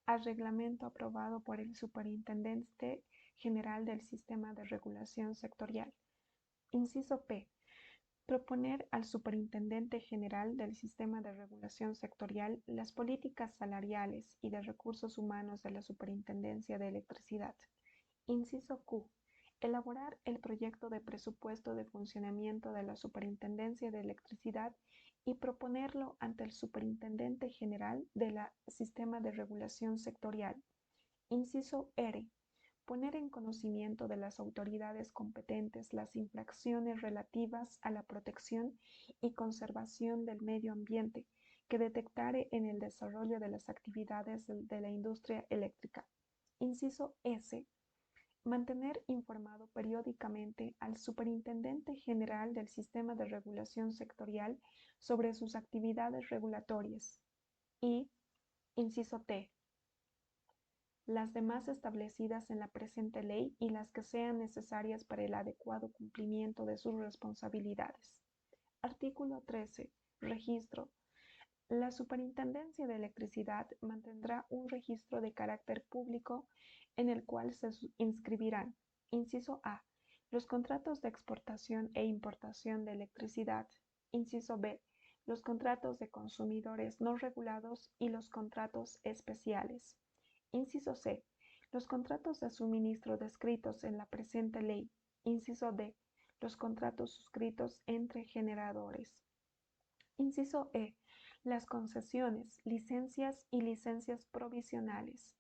al reglamento aprobado por el Superintendente General del Sistema de Regulación Sectorial. Inciso P. Proponer al Superintendente General del Sistema de Regulación Sectorial las políticas salariales y de recursos humanos de la Superintendencia de Electricidad. Inciso Q. Elaborar el proyecto de presupuesto de funcionamiento de la Superintendencia de Electricidad y proponerlo ante el Superintendente General del Sistema de Regulación Sectorial. Inciso R. Poner en conocimiento de las autoridades competentes las infracciones relativas a la protección y conservación del medio ambiente que detectare en el desarrollo de las actividades de la industria eléctrica. Inciso S. Mantener informado periódicamente al Superintendente General del Sistema de Regulación Sectorial sobre sus actividades regulatorias. Y, inciso T, las demás establecidas en la presente ley y las que sean necesarias para el adecuado cumplimiento de sus responsabilidades. Artículo 13. Registro. La Superintendencia de Electricidad mantendrá un registro de carácter público en el cual se inscribirán, inciso A, los contratos de exportación e importación de electricidad, inciso B, los contratos de consumidores no regulados y los contratos especiales, inciso C, los contratos de suministro descritos en la presente ley, inciso D, los contratos suscritos entre generadores. Inciso E. Las concesiones, licencias y licencias provisionales.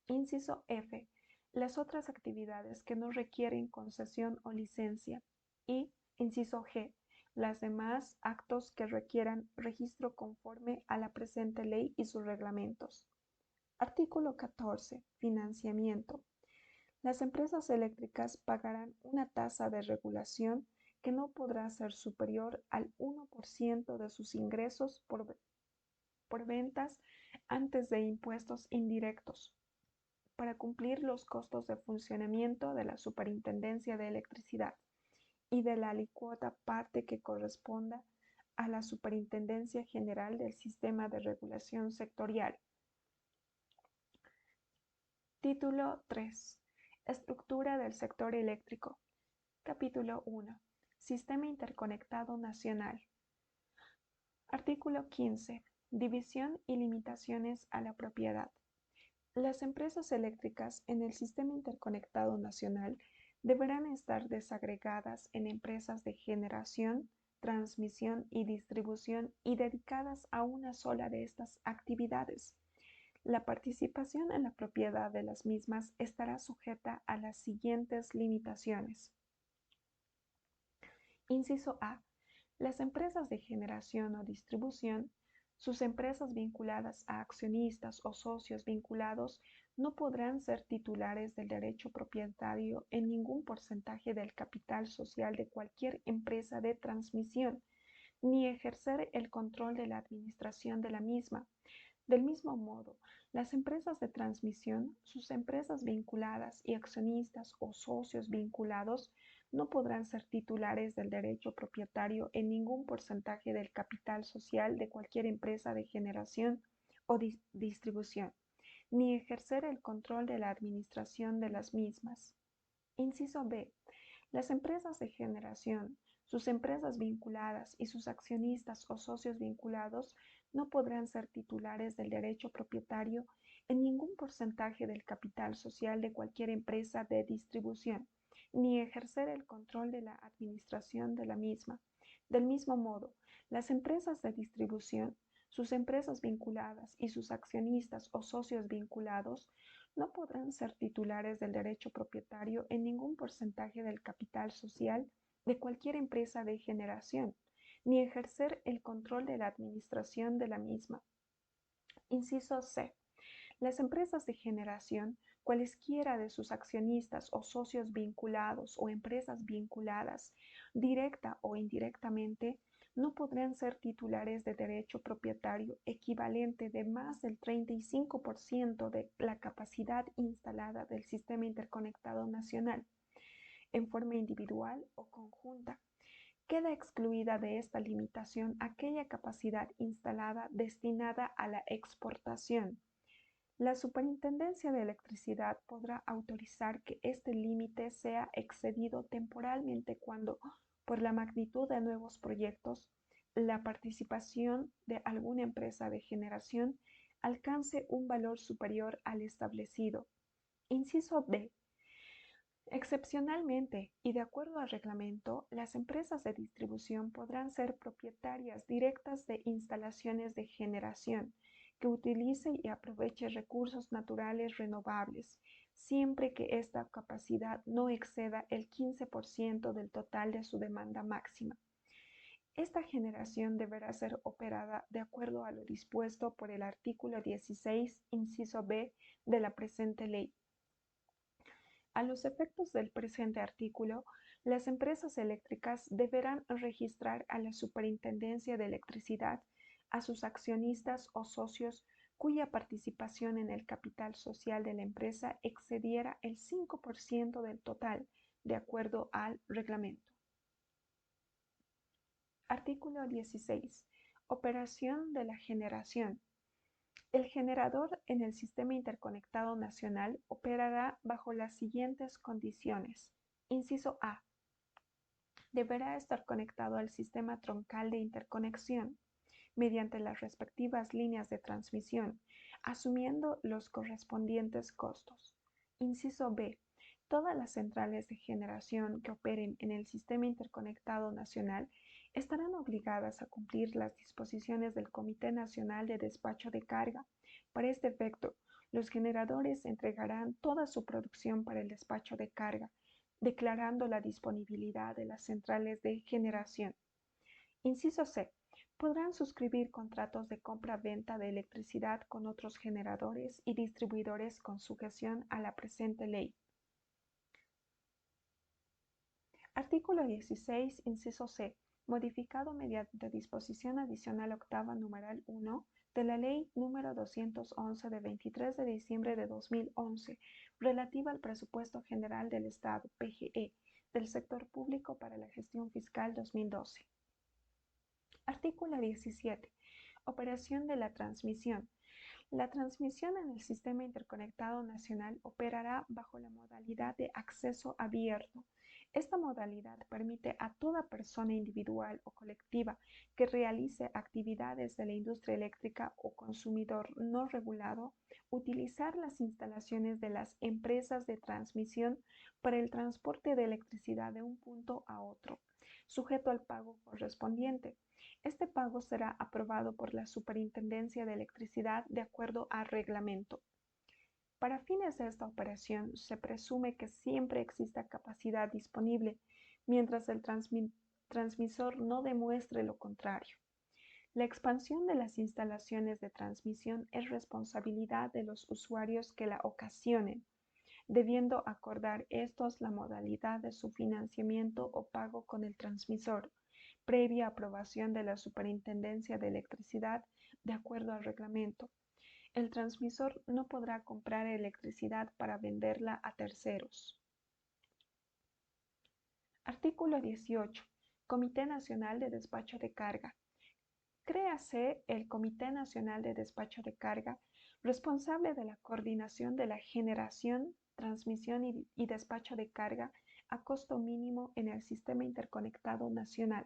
Inciso F. Las otras actividades que no requieren concesión o licencia. Y, inciso G. Las demás actos que requieran registro conforme a la presente ley y sus reglamentos. Artículo 14. Financiamiento. Las empresas eléctricas pagarán una tasa de regulación que no podrá ser superior al 1% de sus ingresos por ventas antes de impuestos indirectos, para cumplir los costos de funcionamiento de la Superintendencia de Electricidad y de la alícuota parte que corresponda a la Superintendencia General del Sistema de Regulación Sectorial. Título 3. Estructura del sector eléctrico. Capítulo 1. Sistema interconectado nacional. Artículo 15. División y limitaciones a la propiedad. Las empresas eléctricas en el Sistema Interconectado Nacional deberán estar desagregadas en empresas de generación, transmisión y distribución y dedicadas a una sola de estas actividades. La participación en la propiedad de las mismas estará sujeta a las siguientes limitaciones. Inciso A. Las empresas de generación o distribución, sus empresas vinculadas a accionistas o socios vinculados, no podrán ser titulares del derecho propietario en ningún porcentaje del capital social de cualquier empresa de transmisión, ni ejercer el control de la administración de la misma. Del mismo modo, las empresas de transmisión, sus empresas vinculadas y accionistas o socios vinculados no podrán ser titulares del derecho propietario en ningún porcentaje del capital social de cualquier empresa de generación o distribución, ni ejercer el control de la administración de las mismas. Inciso B. Las empresas de generación, sus empresas vinculadas y sus accionistas o socios vinculados no podrán ser titulares del derecho propietario en ningún porcentaje del capital social de cualquier empresa de distribución, ni ejercer el control de la administración de la misma. Del mismo modo, las empresas de distribución, sus empresas vinculadas y sus accionistas o socios vinculados no podrán ser titulares del derecho propietario en ningún porcentaje del capital social de cualquier empresa de generación, ni ejercer el control de la administración de la misma. Inciso C. Las empresas de generación, cualesquiera de sus accionistas o socios vinculados o empresas vinculadas, directa o indirectamente, no podrán ser titulares de derecho propietario equivalente de más del 35% de la capacidad instalada del Sistema Interconectado Nacional, en forma individual o conjunta. Queda excluida de esta limitación aquella capacidad instalada destinada a la exportación, La Superintendencia de Electricidad podrá autorizar que este límite sea excedido temporalmente cuando, por la magnitud de nuevos proyectos, la participación de alguna empresa de generación alcance un valor superior al establecido. Inciso B. Excepcionalmente, y de acuerdo al reglamento, las empresas de distribución podrán ser propietarias directas de instalaciones de generación que utilice y aproveche recursos naturales renovables, siempre que esta capacidad no exceda el 15% del total de su demanda máxima. Esta generación deberá ser operada de acuerdo a lo dispuesto por el artículo 16, inciso B de la presente ley. A los efectos del presente artículo, las empresas eléctricas deberán registrar a la Superintendencia de Electricidad a sus accionistas o socios cuya participación en el capital social de la empresa excediera el 5% del total, de acuerdo al reglamento. Artículo 16. Operación de la generación. El generador en el Sistema Interconectado Nacional operará bajo las siguientes condiciones. Inciso A. Deberá estar conectado al sistema troncal de interconexión mediante las respectivas líneas de transmisión, asumiendo los correspondientes costos. Inciso B. Todas las centrales de generación que operen en el Sistema Interconectado Nacional estarán obligadas a cumplir las disposiciones del Comité Nacional de Despacho de Carga. Para este efecto, los generadores entregarán toda su producción para el despacho de carga, declarando la disponibilidad de las centrales de generación. Inciso C. Podrán suscribir contratos de compra-venta de electricidad con otros generadores y distribuidores con sujeción a la presente ley. Artículo 16, inciso C. Modificado mediante disposición adicional octava numeral 1 de la Ley número 211 de 23 de diciembre de 2011, relativa al Presupuesto General del Estado, PGE, del sector público para la gestión fiscal 2012. Artículo 17. Operación de la transmisión. La transmisión en el Sistema Interconectado Nacional operará bajo la modalidad de acceso abierto. Esta modalidad permite a toda persona individual o colectiva que realice actividades de la industria eléctrica o consumidor no regulado utilizar las instalaciones de las empresas de transmisión para el transporte de electricidad de un punto a otro, sujeto al pago correspondiente. Este pago será aprobado por la Superintendencia de Electricidad de acuerdo a reglamento. Para fines de esta operación, se presume que siempre exista capacidad disponible, mientras el transmisor no demuestre lo contrario. La expansión de las instalaciones de transmisión es responsabilidad de los usuarios que la ocasionen, debiendo acordar estos la modalidad de su financiamiento o pago con el transmisor, previa aprobación de la Superintendencia de Electricidad de acuerdo al reglamento. El transmisor no podrá comprar electricidad para venderla a terceros. Artículo 18. Comité Nacional de Despacho de Carga. Créase el Comité Nacional de Despacho de Carga, responsable de la coordinación de la generación, transmisión y despacho de carga a costo mínimo en el Sistema Interconectado Nacional.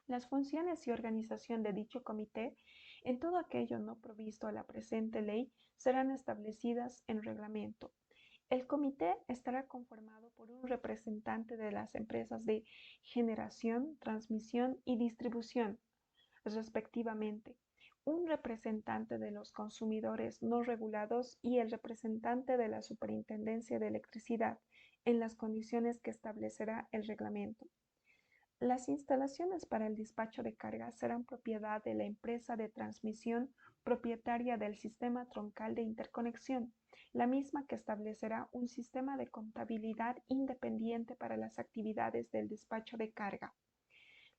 Las funciones y organización de dicho comité, en todo aquello no provisto a la presente ley, serán establecidas en reglamento. El comité estará conformado por un representante de las empresas de generación, transmisión y distribución, respectivamente, un representante de los consumidores no regulados y el representante de la Superintendencia de Electricidad, en las condiciones que establecerá el reglamento. Las instalaciones para el despacho de carga serán propiedad de la empresa de transmisión propietaria del sistema troncal de interconexión, la misma que establecerá un sistema de contabilidad independiente para las actividades del despacho de carga.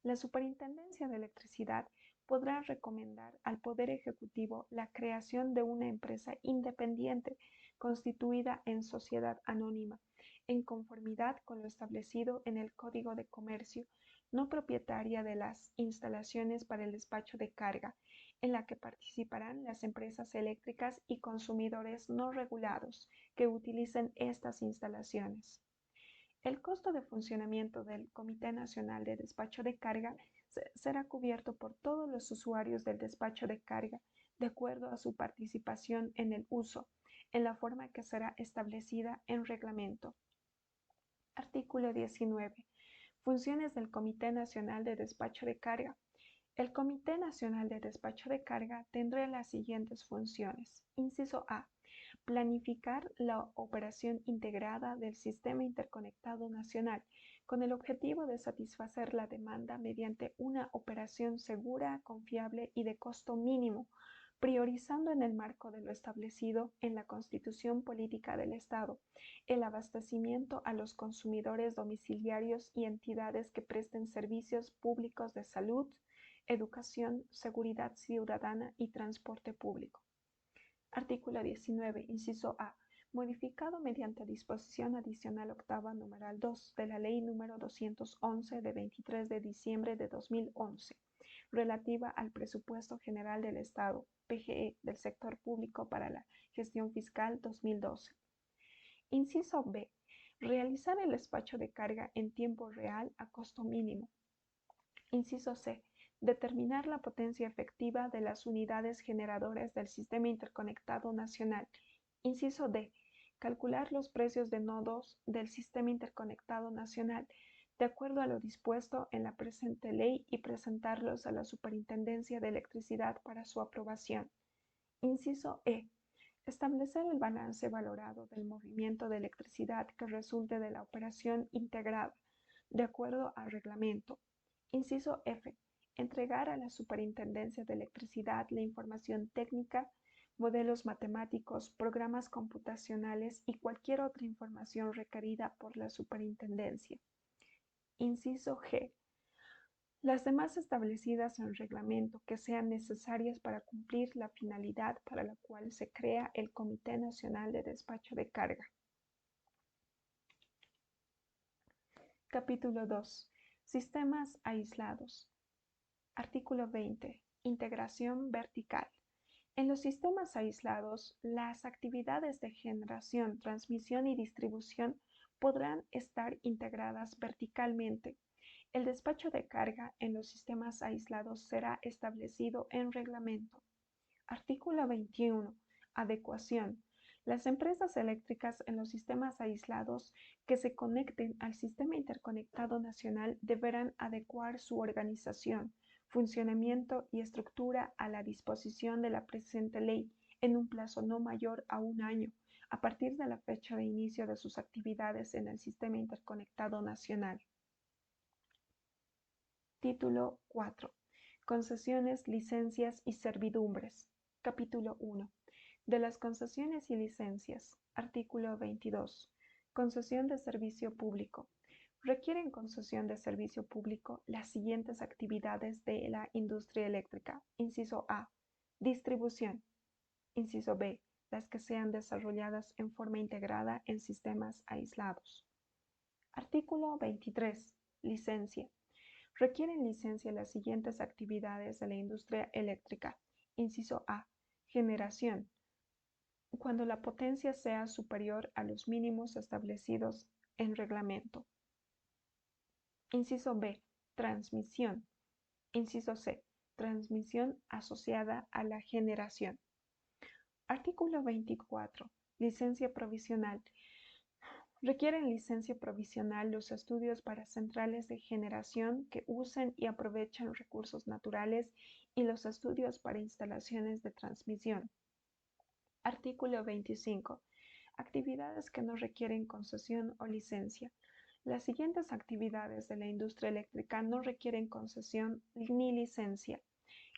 La Superintendencia de Electricidad podrá recomendar al Poder Ejecutivo la creación de una empresa independiente constituida en sociedad anónima, en conformidad con lo establecido en el Código de Comercio, no propietaria de las instalaciones para el despacho de carga, en la que participarán las empresas eléctricas y consumidores no regulados que utilicen estas instalaciones. El costo de funcionamiento del Comité Nacional de Despacho de Carga será cubierto por todos los usuarios del despacho de carga de acuerdo a su participación en el uso, en la forma que será establecida en reglamento. Artículo 19. Funciones del Comité Nacional de Despacho de Carga. El Comité Nacional de Despacho de Carga tendrá las siguientes funciones. Inciso A. Planificar la operación integrada del Sistema Interconectado Nacional con el objetivo de satisfacer la demanda mediante una operación segura, confiable y de costo mínimo, priorizando en el marco de lo establecido en la Constitución Política del Estado el abastecimiento a los consumidores domiciliarios y entidades que presten servicios públicos de salud, educación, seguridad ciudadana y transporte público. Artículo 19, inciso A. Modificado mediante disposición adicional octava numeral 2 de la Ley número 211 de 23 de diciembre de 2011, relativa al Presupuesto General del Estado, PGE, del sector público para la gestión fiscal 2012. Inciso B. Realizar el despacho de carga en tiempo real a costo mínimo. Inciso C. Determinar la potencia efectiva de las unidades generadoras del Sistema Interconectado Nacional. Inciso D. Calcular los precios de nodos del Sistema Interconectado Nacional de acuerdo a lo dispuesto en la presente ley y presentarlos a la Superintendencia de Electricidad para su aprobación. Inciso E. Establecer el balance valorado del movimiento de electricidad que resulte de la operación integrada, de acuerdo al reglamento. Inciso F. Entregar a la Superintendencia de Electricidad la información técnica, modelos matemáticos, programas computacionales y cualquier otra información requerida por la Superintendencia. Inciso G. Las demás establecidas en el reglamento que sean necesarias para cumplir la finalidad para la cual se crea el Comité Nacional de Despacho de Carga. Capítulo 2. Sistemas aislados. Artículo 20. Integración vertical. En los sistemas aislados, las actividades de generación, transmisión y distribución podrán estar integradas verticalmente. El despacho de carga en los sistemas aislados será establecido en reglamento. Artículo 21. Adecuación. Las empresas eléctricas en los sistemas aislados que se conecten al Sistema Interconectado Nacional deberán adecuar su organización, funcionamiento y estructura a la disposición de la presente ley en un plazo no mayor a un año, a partir de la fecha de inicio de sus actividades en el Sistema Interconectado Nacional. Título 4. Concesiones, licencias y servidumbres. Capítulo 1. De las concesiones y licencias. Artículo 22. Concesión de servicio público. Requieren concesión de servicio público las siguientes actividades de la industria eléctrica. Inciso A. Distribución. Inciso B. Las que sean desarrolladas en forma integrada en sistemas aislados. Artículo 23. Licencia. Requieren licencia las siguientes actividades de la industria eléctrica. Inciso A. Generación. Cuando la potencia sea superior a los mínimos establecidos en reglamento. Inciso B. Transmisión. Inciso C. Transmisión asociada a la generación. Artículo 24. Licencia provisional. Requieren licencia provisional los estudios para centrales de generación que usen y aprovechen recursos naturales y los estudios para instalaciones de transmisión. Artículo 25. Actividades que no requieren concesión o licencia. Las siguientes actividades de la industria eléctrica no requieren concesión ni licencia.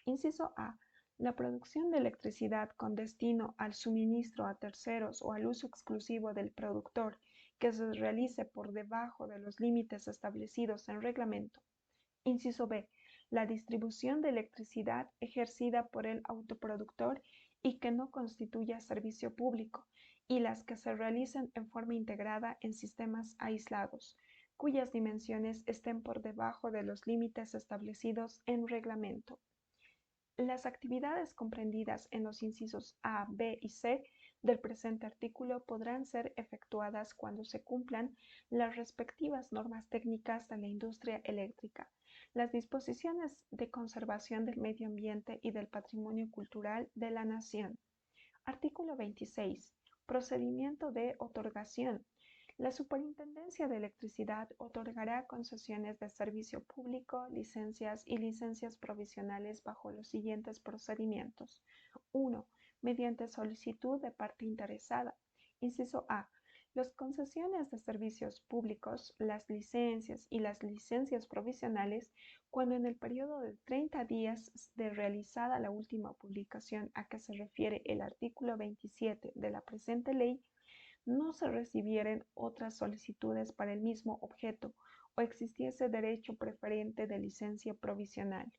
Inciso A. La producción de electricidad con destino al suministro a terceros o al uso exclusivo del productor que se realice por debajo de los límites establecidos en reglamento. Inciso B. La distribución de electricidad ejercida por el autoproductor y que no constituya servicio público, y las que se realicen en forma integrada en sistemas aislados, cuyas dimensiones estén por debajo de los límites establecidos en reglamento. Las actividades comprendidas en los incisos A, B y C del presente artículo podrán ser efectuadas cuando se cumplan las respectivas normas técnicas de la industria eléctrica, las disposiciones de conservación del medio ambiente y del patrimonio cultural de la nación. Artículo 26. Procedimiento de otorgación. La Superintendencia de Electricidad otorgará concesiones de servicio público, licencias y licencias provisionales bajo los siguientes procedimientos. 1. Mediante solicitud de parte interesada. Inciso A. Las concesiones de servicios públicos, las licencias y las licencias provisionales, cuando en el periodo de 30 días de realizada la última publicación a que se refiere el artículo 27 de la presente ley, no se recibieren otras solicitudes para el mismo objeto o existiese derecho preferente de licencia provisional.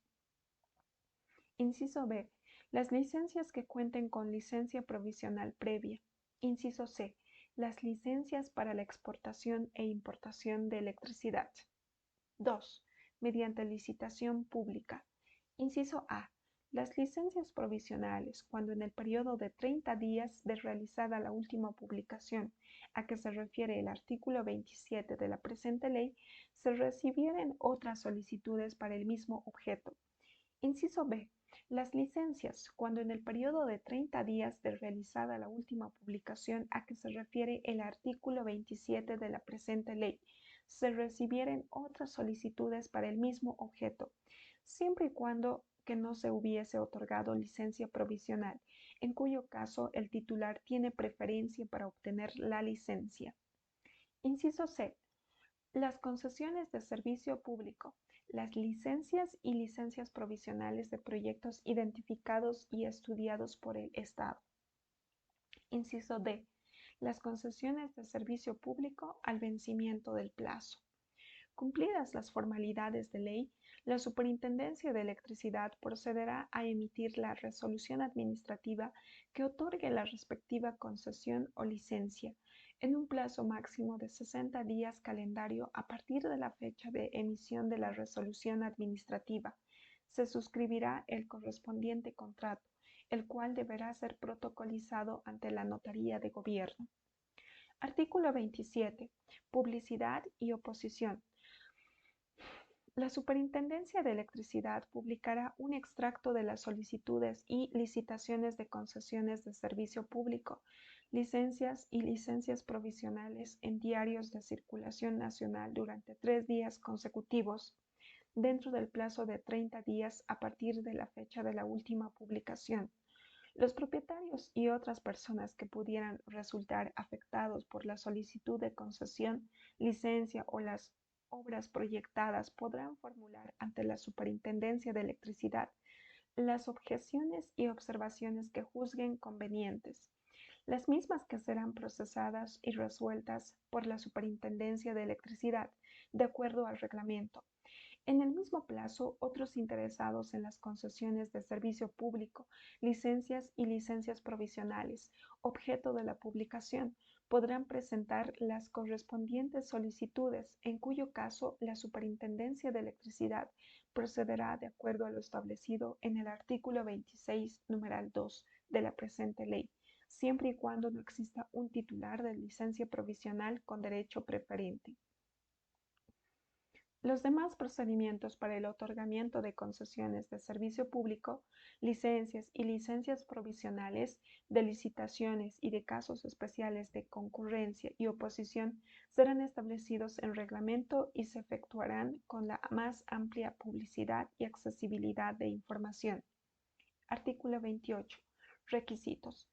Inciso B. Las licencias que cuenten con licencia provisional previa. Inciso C. Las licencias para la exportación e importación de electricidad. 2. Mediante licitación pública. Inciso A. Las licencias provisionales, cuando en el periodo de 30 días de realizada la última publicación a que se refiere el artículo 27 de la presente ley, se recibieren otras solicitudes para el mismo objeto. Inciso B. Las licencias, cuando en el periodo de 30 días de realizada la última publicación a que se refiere el artículo 27 de la presente ley, se recibieren otras solicitudes para el mismo objeto, siempre y cuando que no se hubiese otorgado licencia provisional, en cuyo caso el titular tiene preferencia para obtener la licencia. Inciso C. Las concesiones de servicio público, las licencias y licencias provisionales de proyectos identificados y estudiados por el Estado. Inciso D. Las concesiones de servicio público al vencimiento del plazo. Cumplidas las formalidades de ley, la Superintendencia de Electricidad procederá a emitir la resolución administrativa que otorgue la respectiva concesión o licencia en un plazo máximo de 60 días calendario a partir de la fecha de emisión de la resolución administrativa. Se suscribirá el correspondiente contrato, el cual deberá ser protocolizado ante la Notaría de Gobierno. Artículo 27. Publicidad y oposición. La Superintendencia de Electricidad publicará un extracto de las solicitudes y licitaciones de concesiones de servicio público, licencias y licencias provisionales en diarios de circulación nacional durante 3 días consecutivos, dentro del plazo de 30 días a partir de la fecha de la última publicación. Los propietarios y otras personas que pudieran resultar afectados por la solicitud de concesión, licencia o las obras proyectadas podrán formular ante la Superintendencia de Electricidad las objeciones y observaciones que juzguen convenientes, las mismas que serán procesadas y resueltas por la Superintendencia de Electricidad de acuerdo al reglamento. En el mismo plazo, otros interesados en las concesiones de servicio público, licencias y licencias provisionales, objeto de la publicación, podrán presentar las correspondientes solicitudes, en cuyo caso la Superintendencia de Electricidad procederá de acuerdo a lo establecido en el artículo 26, numeral 2 de la presente ley, siempre y cuando no exista un titular de licencia provisional con derecho preferente. Los demás procedimientos para el otorgamiento de concesiones de servicio público, licencias y licencias provisionales, de licitaciones y de casos especiales de concurrencia y oposición serán establecidos en reglamento y se efectuarán con la más amplia publicidad y accesibilidad de información. Artículo 28. Requisitos.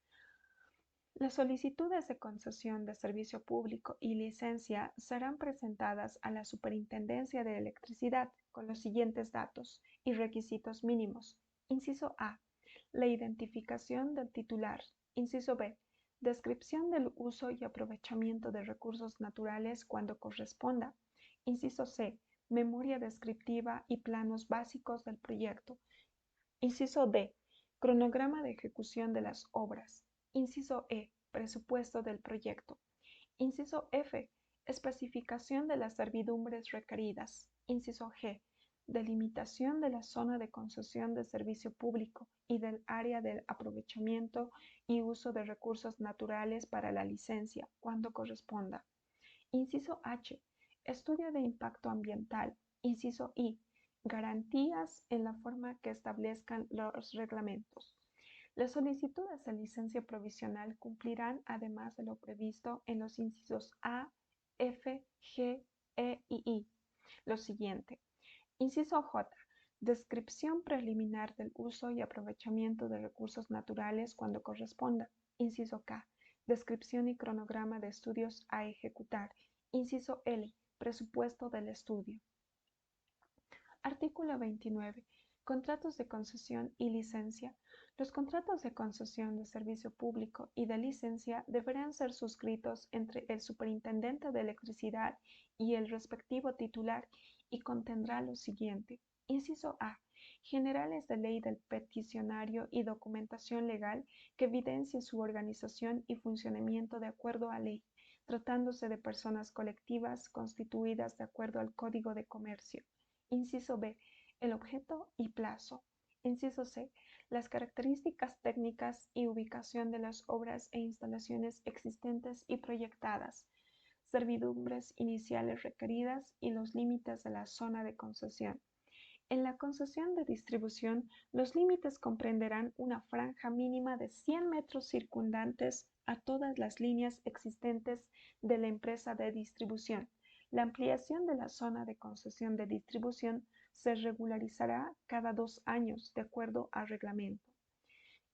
Las solicitudes de concesión de servicio público y licencia serán presentadas a la Superintendencia de Electricidad con los siguientes datos y requisitos mínimos. Inciso A. La identificación del titular. Inciso B. Descripción del uso y aprovechamiento de recursos naturales cuando corresponda. Inciso C. Memoria descriptiva y planos básicos del proyecto. Inciso D. Cronograma de ejecución de las obras. Inciso E. Presupuesto del proyecto. Inciso F. Especificación de las servidumbres requeridas. Inciso G. delimitación de la zona de concesión de servicio público y del área del aprovechamiento y uso de recursos naturales para la licencia, cuando corresponda. Inciso H. Estudio de impacto ambiental. Inciso I. Garantías en la forma que establezcan los reglamentos. Las solicitudes de licencia provisional cumplirán, además de lo previsto en los incisos A, F, G, E y I, lo siguiente. Inciso J. Descripción preliminar del uso y aprovechamiento de recursos naturales cuando corresponda. Inciso K. Descripción y cronograma de estudios a ejecutar. Inciso L. Presupuesto del estudio. Artículo 29. Contratos de concesión y licencia. Los contratos de concesión de servicio público y de licencia deberán ser suscritos entre el superintendente de electricidad y el respectivo titular y contendrá lo siguiente. Inciso A. Generales de ley del peticionario y documentación legal que evidencie su organización y funcionamiento de acuerdo a ley, tratándose de personas colectivas constituidas de acuerdo al Código de Comercio. Inciso B. El objeto y plazo. Inciso C. Las características técnicas y ubicación de las obras e instalaciones existentes y proyectadas, servidumbres iniciales requeridas y los límites de la zona de concesión. En la concesión de distribución, los límites comprenderán una franja mínima de 100 metros circundantes a todas las líneas existentes de la empresa de distribución. La ampliación de la zona de concesión de distribución se regularizará cada 2 años de acuerdo al reglamento.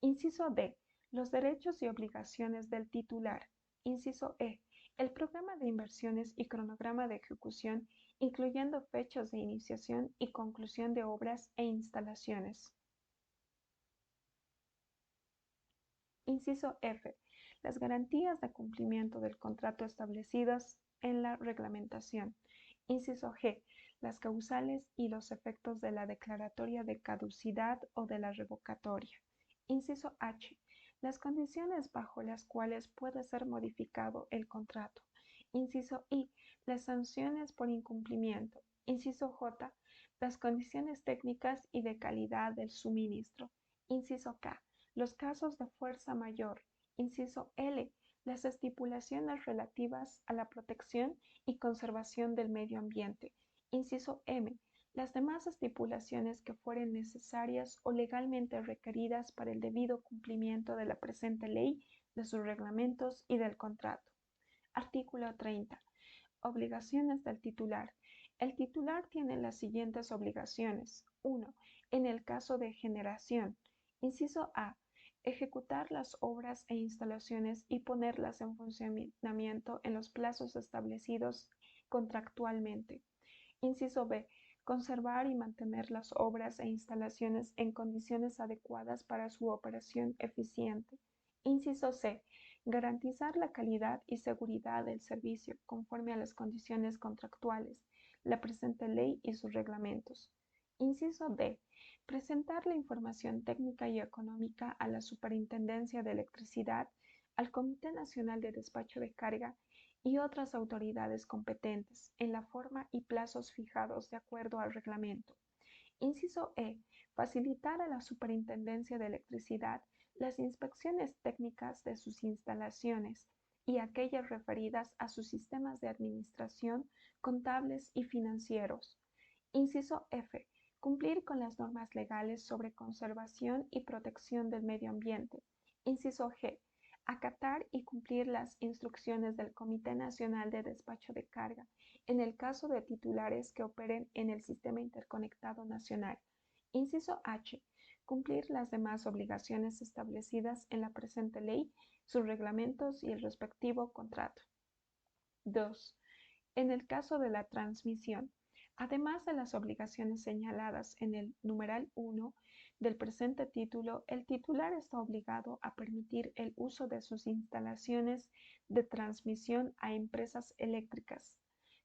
Inciso D. Los derechos y obligaciones del titular. Inciso E. El programa de inversiones y cronograma de ejecución, incluyendo fechas de iniciación y conclusión de obras e instalaciones. Inciso F. Las garantías de cumplimiento del contrato establecidas en la reglamentación. Inciso G. Las causales y los efectos de la declaratoria de caducidad o de la revocatoria. Inciso H. Las condiciones bajo las cuales puede ser modificado el contrato. Inciso I. Las sanciones por incumplimiento. Inciso J. Las condiciones técnicas y de calidad del suministro. Inciso K. Los casos de fuerza mayor. Inciso L. Las estipulaciones relativas a la protección y conservación del medio ambiente. Inciso M. Las demás estipulaciones que fueren necesarias o legalmente requeridas para el debido cumplimiento de la presente ley, de sus reglamentos y del contrato. Artículo 30. Obligaciones del titular. El titular tiene las siguientes obligaciones. 1. En el caso de generación. Inciso A. Ejecutar las obras e instalaciones y ponerlas en funcionamiento en los plazos establecidos contractualmente. Inciso B. Conservar y mantener las obras e instalaciones en condiciones adecuadas para su operación eficiente. Inciso C. Garantizar la calidad y seguridad del servicio conforme a las condiciones contractuales, la presente ley y sus reglamentos. Inciso D. Presentar la información técnica y económica a la Superintendencia de Electricidad, al Comité Nacional de Despacho de Carga y otras autoridades competentes en la forma y plazos fijados de acuerdo al reglamento. Inciso E. Facilitar a la Superintendencia de Electricidad las inspecciones técnicas de sus instalaciones y aquellas referidas a sus sistemas de administración, contables y financieros. Inciso F. Cumplir con las normas legales sobre conservación y protección del medio ambiente. Inciso G. Acatar y cumplir las instrucciones del Comité Nacional de Despacho de Carga en el caso de titulares que operen en el Sistema Interconectado Nacional. Inciso H. Cumplir las demás obligaciones establecidas en la presente ley, sus reglamentos y el respectivo contrato. 2. En el caso de la transmisión, además de las obligaciones señaladas en el numeral 1 del presente título, el titular está obligado a permitir el uso de sus instalaciones de transmisión a empresas eléctricas,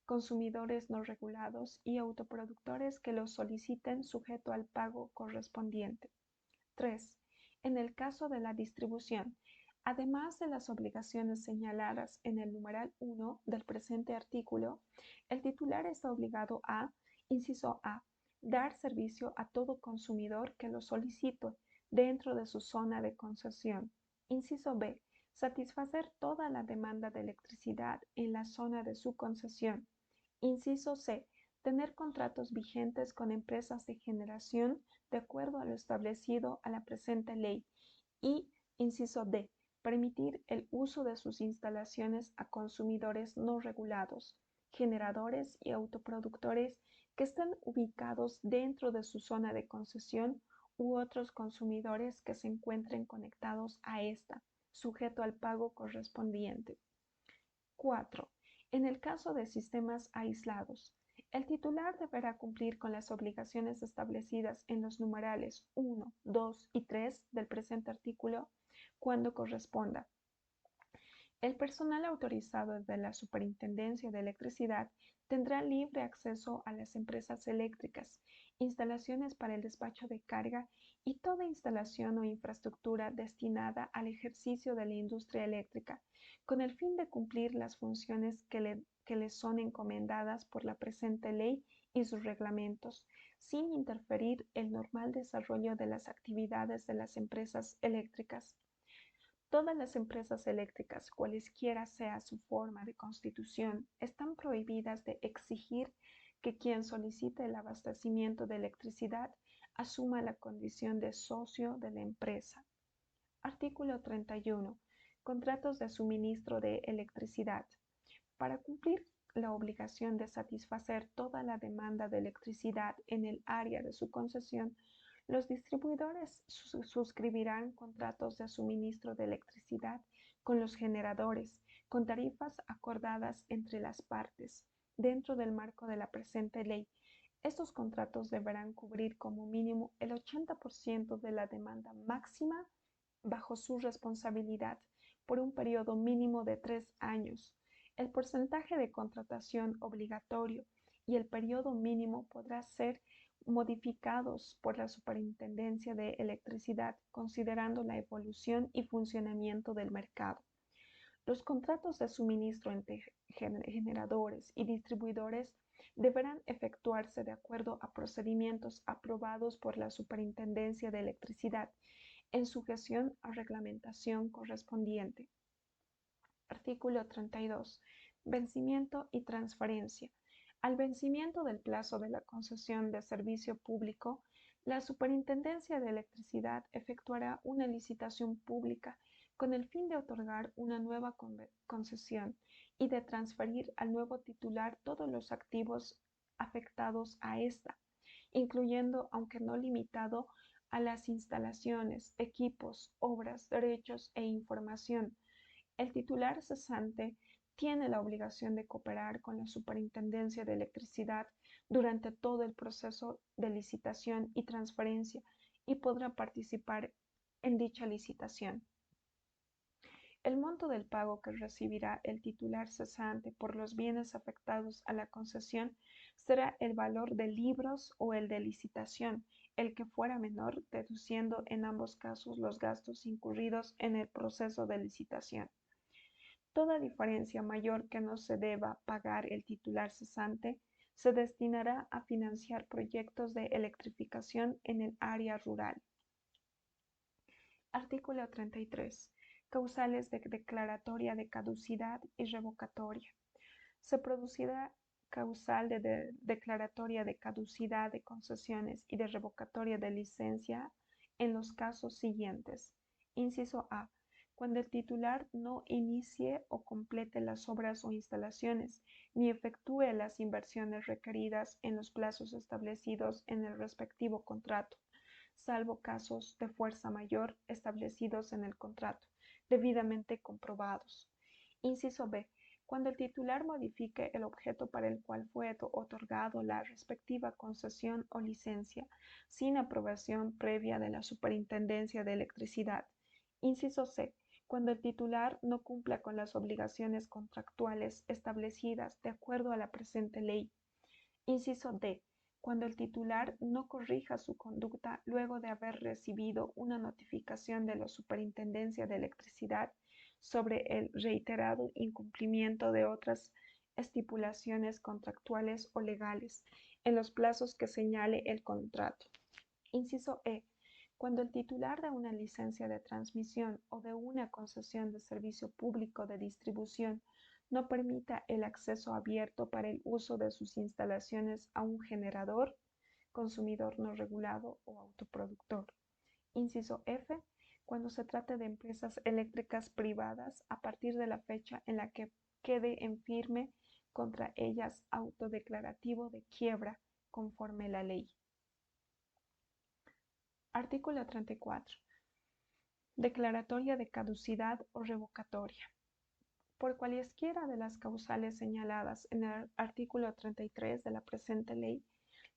consumidores no regulados y autoproductores que lo soliciten sujeto al pago correspondiente. 3. En el caso de la distribución, además de las obligaciones señaladas en el numeral 1 del presente artículo, el titular está obligado a, inciso A, dar servicio a todo consumidor que lo solicite dentro de su zona de concesión. Inciso B. Satisfacer toda la demanda de electricidad en la zona de su concesión. Inciso C. Tener contratos vigentes con empresas de generación de acuerdo a lo establecido a la presente ley. Y inciso D. Permitir el uso de sus instalaciones a consumidores no regulados, generadores y autoproductores que estén ubicados dentro de su zona de concesión u otros consumidores que se encuentren conectados a esta, sujeto al pago correspondiente. 4. En el caso de sistemas aislados, el titular deberá cumplir con las obligaciones establecidas en los numerales 1, 2 y 3 del presente artículo cuando corresponda. El personal autorizado de la Superintendencia de Electricidad tendrá libre acceso a las empresas eléctricas, instalaciones para el despacho de carga y toda instalación o infraestructura destinada al ejercicio de la industria eléctrica, con el fin de cumplir las funciones que le son encomendadas por la presente ley y sus reglamentos, sin interferir el normal desarrollo de las actividades de las empresas eléctricas. Todas las empresas eléctricas, cualesquiera sea su forma de constitución, están prohibidas de exigir que quien solicite el abastecimiento de electricidad asuma la condición de socio de la empresa. Artículo 31. Contratos de suministro de electricidad. Para cumplir la obligación de satisfacer toda la demanda de electricidad en el área de su concesión, los distribuidores suscribirán contratos de suministro de electricidad con los generadores, con tarifas acordadas entre las partes, dentro del marco de la presente ley. Estos contratos deberán cubrir como mínimo el 80% de la demanda máxima bajo su responsabilidad por un periodo mínimo de 3 años. El porcentaje de contratación obligatorio y el periodo mínimo podrá ser modificados por la Superintendencia de Electricidad, considerando la evolución y funcionamiento del mercado. Los contratos de suministro entre generadores y distribuidores deberán efectuarse de acuerdo a procedimientos aprobados por la Superintendencia de Electricidad en sujeción a reglamentación correspondiente. Artículo 32. Vencimiento y transferencia. Al vencimiento del plazo de la concesión de servicio público, la Superintendencia de Electricidad efectuará una licitación pública con el fin de otorgar una nueva concesión y de transferir al nuevo titular todos los activos afectados a esta, incluyendo, aunque no limitado, a las instalaciones, equipos, obras, derechos e información. El titular cesante tiene la obligación de cooperar con la Superintendencia de Electricidad durante todo el proceso de licitación y transferencia y podrá participar en dicha licitación. El monto del pago que recibirá el titular cesante por los bienes afectados a la concesión será el valor de libros o el de licitación, el que fuera menor, deduciendo en ambos casos los gastos incurridos en el proceso de licitación. Toda diferencia mayor que no se deba pagar el titular cesante se destinará a financiar proyectos de electrificación en el área rural. Artículo 33. Causales de declaratoria de caducidad y revocatoria. Se producirá causal de declaratoria de caducidad de concesiones y de revocatoria de licencia en los casos siguientes. Inciso A. Cuando el titular no inicie o complete las obras o instalaciones, ni efectúe las inversiones requeridas en los plazos establecidos en el respectivo contrato, salvo casos de fuerza mayor establecidos en el contrato, debidamente comprobados. Inciso B. Cuando el titular modifique el objeto para el cual fue otorgado la respectiva concesión o licencia, sin aprobación previa de la Superintendencia de Electricidad. Inciso C. Cuando el titular no cumpla con las obligaciones contractuales establecidas de acuerdo a la presente ley. Inciso D. Cuando el titular no corrija su conducta luego de haber recibido una notificación de la Superintendencia de Electricidad sobre el reiterado incumplimiento de otras estipulaciones contractuales o legales, en los plazos que señale el contrato. Inciso E. Cuando el titular de una licencia de transmisión o de una concesión de servicio público de distribución no permita el acceso abierto para el uso de sus instalaciones a un generador, consumidor no regulado o autoproductor. Inciso F. Cuando se trate de empresas eléctricas privadas a partir de la fecha en la que quede en firme contra ellas autodeclarativo de quiebra conforme la ley. Artículo 34. Declaratoria de caducidad o revocatoria. Por cualesquiera de las causales señaladas en el artículo 33 de la presente ley,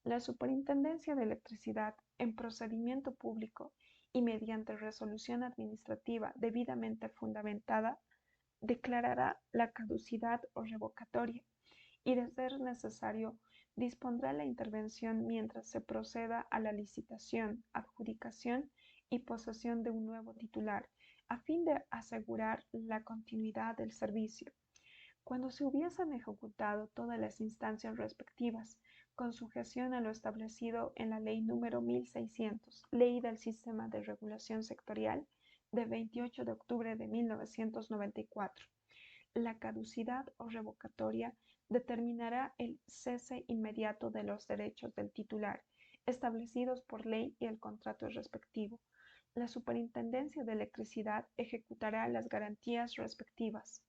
la Superintendencia de Electricidad, en procedimiento público y mediante resolución administrativa debidamente fundamentada, declarará la caducidad o revocatoria y, de ser necesario, dispondrá la intervención mientras se proceda a la licitación, adjudicación y posesión de un nuevo titular, a fin de asegurar la continuidad del servicio. Cuando se hubiesen ejecutado todas las instancias respectivas, con sujeción a lo establecido en la Ley número 1600, Ley del Sistema de Regulación Sectorial, de 28 de octubre de 1994, la caducidad o revocatoria determinará el cese inmediato de los derechos del titular, establecidos por ley y el contrato respectivo. La Superintendencia de Electricidad ejecutará las garantías respectivas.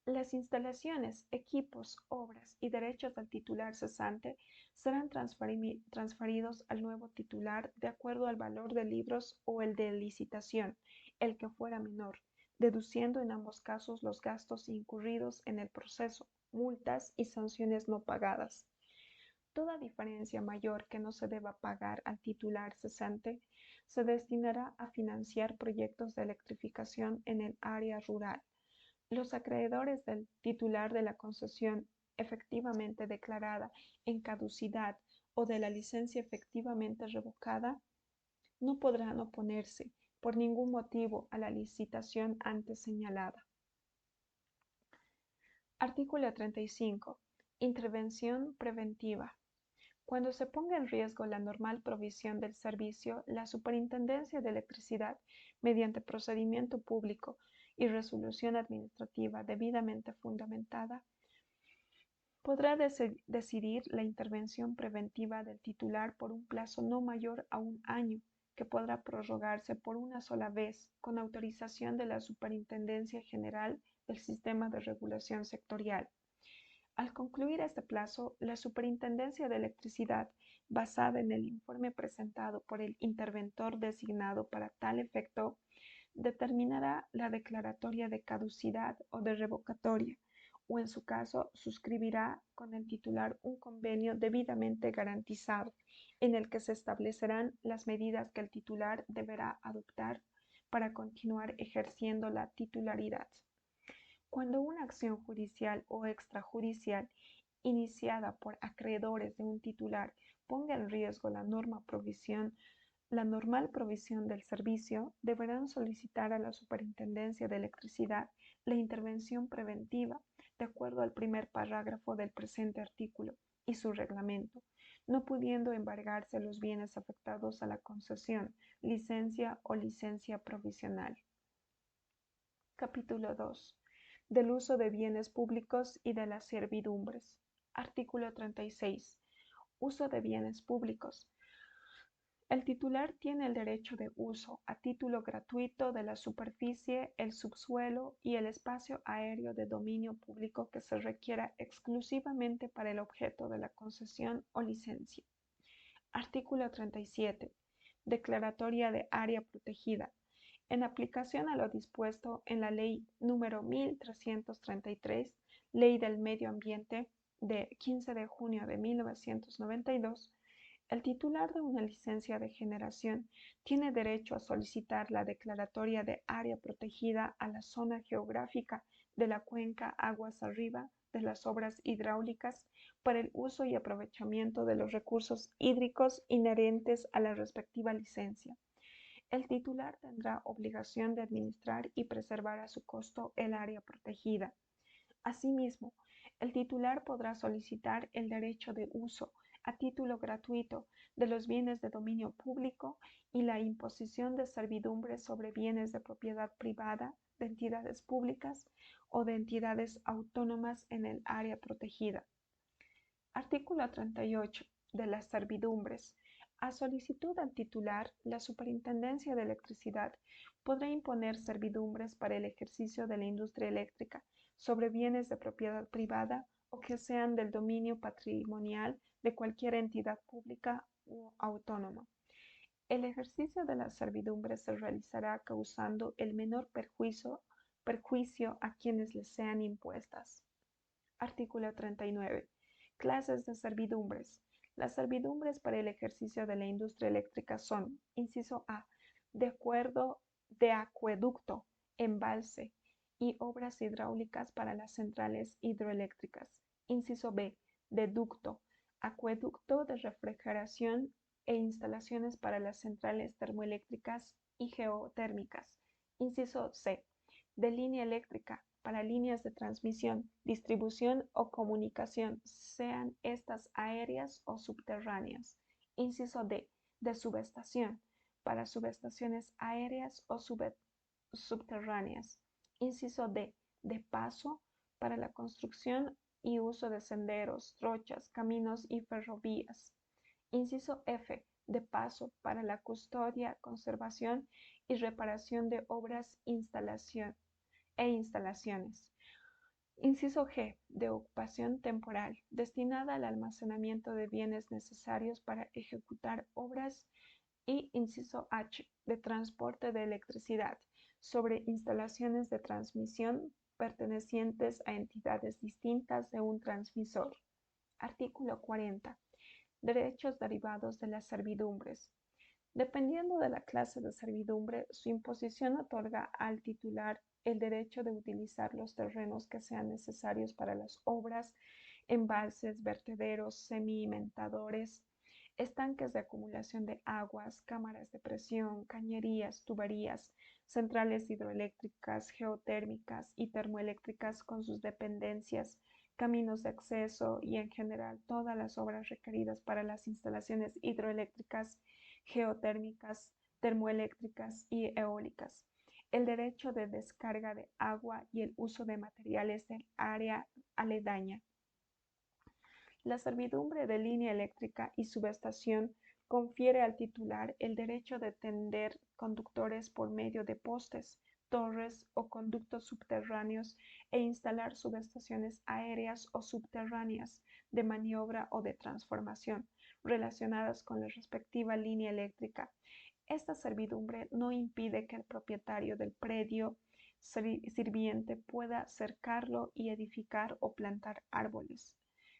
Las instalaciones, equipos, obras y derechos del titular cesante serán transferidos al nuevo titular de acuerdo al valor de libros o el de licitación, el que fuera menor, deduciendo en ambos casos los gastos incurridos en el proceso, multas y sanciones no pagadas. Toda diferencia mayor que no se deba pagar al titular cesante se destinará a financiar proyectos de electrificación en el área rural. Los acreedores del titular de la concesión efectivamente declarada en caducidad o de la licencia efectivamente revocada no podrán oponerse por ningún motivo a la licitación antes señalada. Artículo 35. Intervención preventiva. Cuando se ponga en riesgo la normal provisión del servicio, la Superintendencia de Electricidad, mediante procedimiento público y resolución administrativa debidamente fundamentada, podrá decidir la intervención preventiva del titular por un plazo no mayor a un año, que podrá prorrogarse por una sola vez con autorización de la Superintendencia General del Sistema de Regulación Sectorial. Al concluir este plazo, la Superintendencia de Electricidad, basada en el informe presentado por el interventor designado para tal efecto, determinará la declaratoria de caducidad o de revocatoria, o en su caso suscribirá con el titular un convenio debidamente garantizado, en el que se establecerán las medidas que el titular deberá adoptar para continuar ejerciendo la titularidad. Cuando una acción judicial o extrajudicial iniciada por acreedores de un titular ponga en riesgo la normal provisión del servicio, deberán solicitar a la Superintendencia de Electricidad la intervención preventiva de acuerdo al primer parágrafo del presente artículo y su reglamento, no pudiendo embargarse los bienes afectados a la concesión, licencia o licencia provisional. Capítulo 2. Del uso de bienes públicos y de las servidumbres. Artículo 36. Uso de bienes públicos. El titular tiene el derecho de uso a título gratuito de la superficie, el subsuelo y el espacio aéreo de dominio público que se requiera exclusivamente para el objeto de la concesión o licencia. Artículo 37. Declaratoria de área protegida. En aplicación a lo dispuesto en la Ley número 1333, Ley del Medio Ambiente de 15 de junio de 1992, el titular de una licencia de generación tiene derecho a solicitar la declaratoria de área protegida a la zona geográfica de la cuenca aguas arriba de las obras hidráulicas para el uso y aprovechamiento de los recursos hídricos inherentes a la respectiva licencia. El titular tendrá obligación de administrar y preservar a su costo el área protegida. Asimismo, el titular podrá solicitar el derecho de uso a título gratuito de los bienes de dominio público y la imposición de servidumbres sobre bienes de propiedad privada de entidades públicas o de entidades autónomas en el área protegida. Artículo 38. De las servidumbres. A solicitud del titular, la Superintendencia de Electricidad podrá imponer servidumbres para el ejercicio de la industria eléctrica sobre bienes de propiedad privada o que sean del dominio patrimonial de cualquier entidad pública o autónoma. El ejercicio de las servidumbres se realizará causando el menor perjuicio a quienes les sean impuestas. Artículo 39. Clases de servidumbres. Las servidumbres para el ejercicio de la industria eléctrica son: inciso A, de acueducto, embalse y obras hidráulicas para las centrales hidroeléctricas. Inciso B, de ducto, acueducto de refrigeración e instalaciones para las centrales termoeléctricas y geotérmicas. Inciso C, de línea eléctrica para líneas de transmisión, distribución o comunicación, sean estas aéreas o subterráneas. Inciso D, de subestación, para subestaciones aéreas o subterráneas. Inciso D, de paso, para la construcción y uso de senderos, trochas, caminos y ferrovías. Inciso F, de paso, para la custodia, conservación y reparación de obras e instalaciones. Inciso G, de ocupación temporal, destinada al almacenamiento de bienes necesarios para ejecutar obras. Y inciso H, de transporte de electricidad, sobre instalaciones de transmisión pertenecientes a entidades distintas de un transmisor. Artículo 40. Derechos derivados de las servidumbres. Dependiendo de la clase de servidumbre, su imposición otorga al titular el derecho de utilizar los terrenos que sean necesarios para las obras, embalses, vertederos, semimentadores, estanques de acumulación de aguas, cámaras de presión, cañerías, tuberías, centrales hidroeléctricas, geotérmicas y termoeléctricas con sus dependencias, caminos de acceso y en general todas las obras requeridas para las instalaciones hidroeléctricas, geotérmicas, termoeléctricas y eólicas, el derecho de descarga de agua y el uso de materiales del área aledaña. La servidumbre de línea eléctrica y subestación confiere al titular el derecho de tender conductores por medio de postes, torres o conductos subterráneos e instalar subestaciones aéreas o subterráneas de maniobra o de transformación relacionadas con la respectiva línea eléctrica. Esta servidumbre no impide que el propietario del predio sirviente pueda cercarlo y edificar o plantar árboles,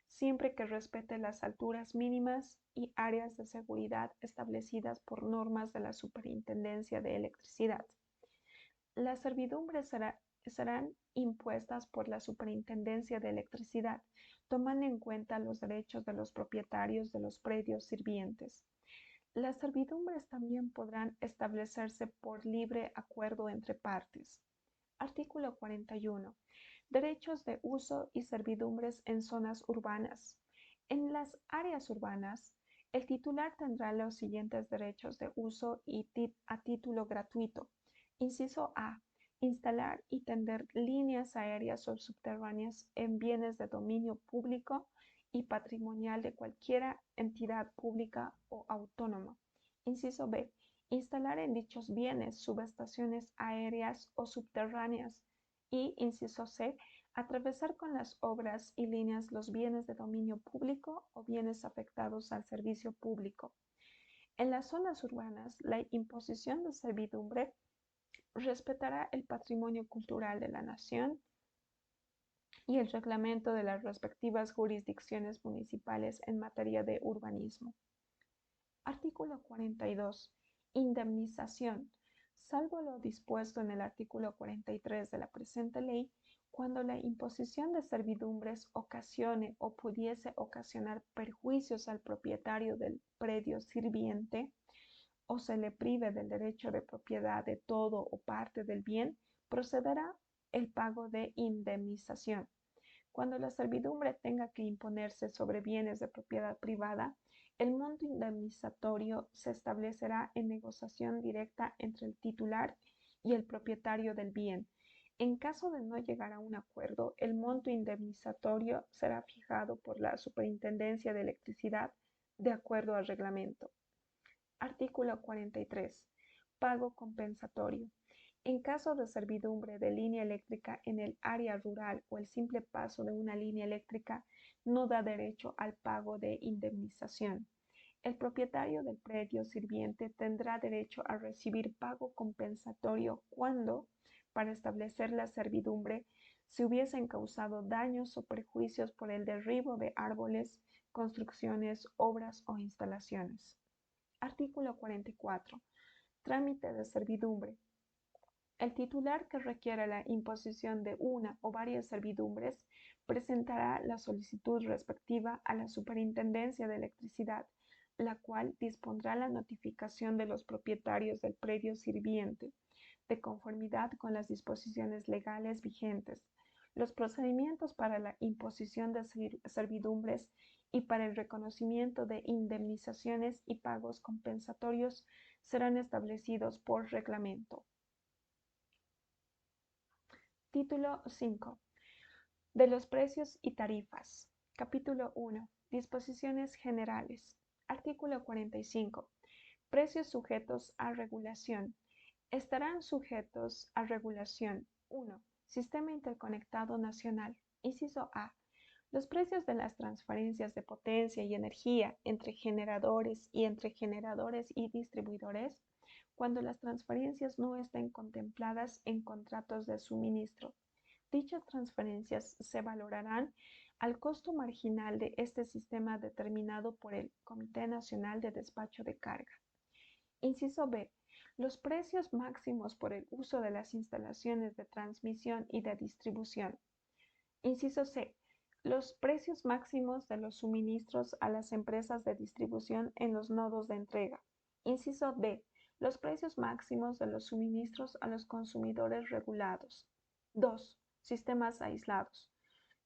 siempre que respete las alturas mínimas y áreas de seguridad establecidas por normas de la Superintendencia de Electricidad. Las servidumbres serán impuestas por la Superintendencia de Electricidad, tomando en cuenta los derechos de los propietarios de los predios sirvientes. Las servidumbres también podrán establecerse por libre acuerdo entre partes. Artículo 41. Derechos de uso y servidumbres en zonas urbanas. En las áreas urbanas, el titular tendrá los siguientes derechos de uso a título gratuito. Inciso A. Instalar y tender líneas aéreas o subterráneas en bienes de dominio público y patrimonial de cualquier entidad pública o autónoma. Inciso B. Instalar en dichos bienes subestaciones aéreas o subterráneas. Y inciso C. Atravesar con las obras y líneas los bienes de dominio público o bienes afectados al servicio público. En las zonas urbanas, la imposición de servidumbre respetará el patrimonio cultural de la nación y el reglamento de las respectivas jurisdicciones municipales en materia de urbanismo. Artículo 42. Indemnización. Salvo lo dispuesto en el artículo 43 de la presente ley, cuando la imposición de servidumbres ocasione o pudiese ocasionar perjuicios al propietario del predio sirviente o se le prive del derecho de propiedad de todo o parte del bien, procederá el pago de indemnización. Cuando la servidumbre tenga que imponerse sobre bienes de propiedad privada, el monto indemnizatorio se establecerá en negociación directa entre el titular y el propietario del bien. En caso de no llegar a un acuerdo, el monto indemnizatorio será fijado por la Superintendencia de Electricidad de acuerdo al reglamento. Artículo 43. Pago compensatorio. En caso de servidumbre de línea eléctrica en el área rural o el simple paso de una línea eléctrica no da derecho al pago de indemnización. El propietario del predio sirviente tendrá derecho a recibir pago compensatorio cuando, para establecer la servidumbre, se hubiesen causado daños o perjuicios por el derribo de árboles, construcciones, obras o instalaciones. Artículo 44. Trámite de servidumbre. El titular que requiera la imposición de una o varias servidumbres presentará la solicitud respectiva a la Superintendencia de Electricidad, la cual dispondrá la notificación de los propietarios del predio sirviente, de conformidad con las disposiciones legales vigentes. Los procedimientos para la imposición de servidumbres y para el reconocimiento de indemnizaciones y pagos compensatorios serán establecidos por reglamento. Título 5. De los precios y tarifas. Capítulo 1. Disposiciones generales. Artículo 45. Precios sujetos a regulación. Estarán sujetos a regulación. 1. Sistema interconectado nacional. Inciso A. Los precios de las transferencias de potencia y energía entre generadores y distribuidores cuando las transferencias no estén contempladas en contratos de suministro. Dichas transferencias se valorarán al costo marginal de este sistema determinado por el Comité Nacional de Despacho de Carga. Inciso B. Los precios máximos por el uso de las instalaciones de transmisión y de distribución. Inciso C. Los precios máximos de los suministros a las empresas de distribución en los nodos de entrega. Inciso D. Los precios máximos de los suministros a los consumidores regulados. 2. Sistemas aislados.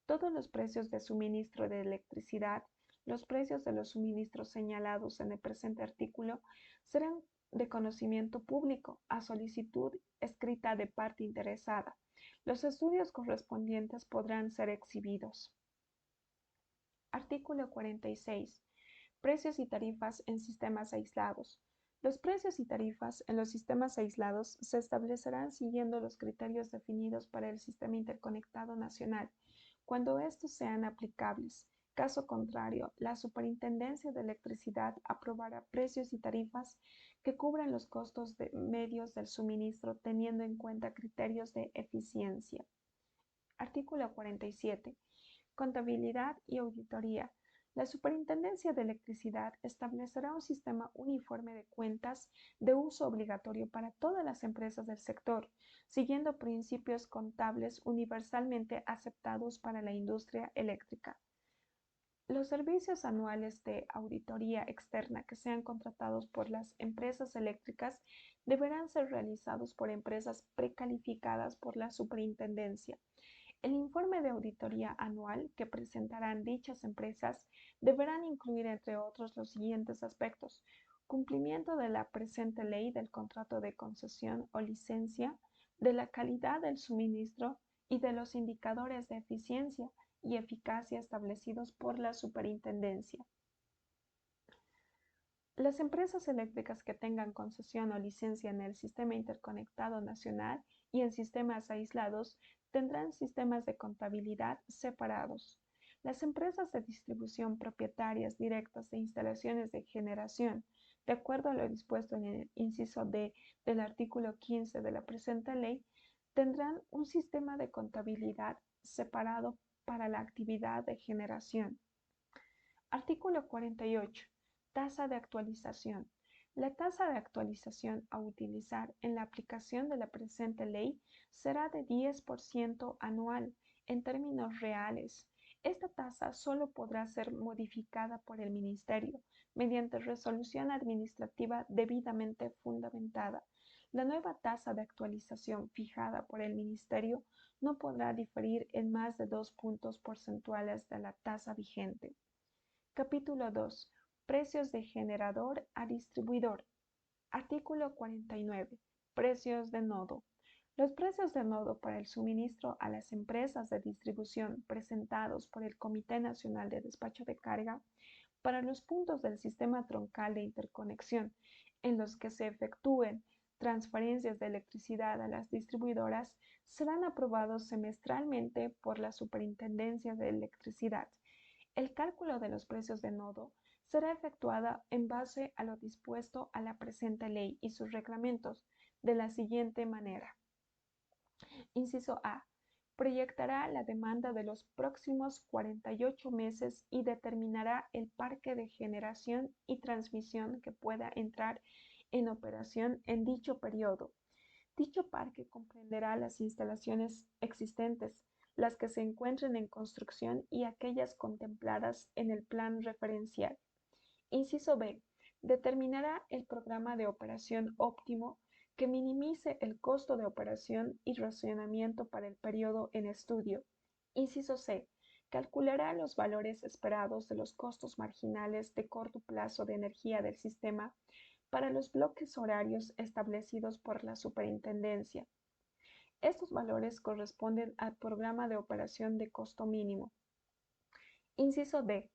Todos los precios de suministro de electricidad, los precios de los suministros señalados en el presente artículo serán de conocimiento público a solicitud escrita de parte interesada. Los estudios correspondientes podrán ser exhibidos. Artículo 46. Precios y tarifas en sistemas aislados. Los precios y tarifas en los sistemas aislados se establecerán siguiendo los criterios definidos para el Sistema Interconectado Nacional, cuando estos sean aplicables. Caso contrario, la Superintendencia de Electricidad aprobará precios y tarifas que cubran los costos medios del suministro teniendo en cuenta criterios de eficiencia. Artículo 47. Contabilidad y auditoría. La Superintendencia de Electricidad establecerá un sistema uniforme de cuentas de uso obligatorio para todas las empresas del sector, siguiendo principios contables universalmente aceptados para la industria eléctrica. Los servicios anuales de auditoría externa que sean contratados por las empresas eléctricas deberán ser realizados por empresas precalificadas por la Superintendencia. El informe de auditoría anual que presentarán dichas empresas deberán incluir, entre otros, los siguientes aspectos: cumplimiento de la presente ley del contrato de concesión o licencia, de la calidad del suministro y de los indicadores de eficiencia y eficacia establecidos por la Superintendencia. Las empresas eléctricas que tengan concesión o licencia en el Sistema Interconectado Nacional y en sistemas aislados tendrán sistemas de contabilidad separados. Las empresas de distribución propietarias directas de instalaciones de generación, de acuerdo a lo dispuesto en el inciso D del artículo 15 de la presente ley, tendrán un sistema de contabilidad separado para la actividad de generación. Artículo 48. Tasa de actualización. La tasa de actualización a utilizar en la aplicación de la presente ley será de 10% anual en términos reales. Esta tasa solo podrá ser modificada por el Ministerio mediante resolución administrativa debidamente fundamentada. La nueva tasa de actualización fijada por el Ministerio no podrá diferir en más de 2 puntos porcentuales de la tasa vigente. Capítulo 2. Precios de generador a distribuidor. Artículo 49. Precios de nodo. Los precios de nodo para el suministro a las empresas de distribución presentados por el Comité Nacional de Despacho de Carga para los puntos del sistema troncal de interconexión en los que se efectúen transferencias de electricidad a las distribuidoras serán aprobados semestralmente por la Superintendencia de Electricidad. El cálculo de los precios de nodo será efectuado en base a lo dispuesto a la presente ley y sus reglamentos de la siguiente manera. Inciso A. Proyectará la demanda de los próximos 48 meses y determinará el parque de generación y transmisión que pueda entrar en operación en dicho periodo. Dicho parque comprenderá las instalaciones existentes, las que se encuentren en construcción y aquellas contempladas en el plan referencial. Inciso B. Determinará el programa de operación óptimo que minimice el costo de operación y racionamiento para el periodo en estudio. Inciso C. Calculará los valores esperados de los costos marginales de corto plazo de energía del sistema para los bloques horarios establecidos por la Superintendencia. Estos valores corresponden al programa de operación de costo mínimo. Inciso D.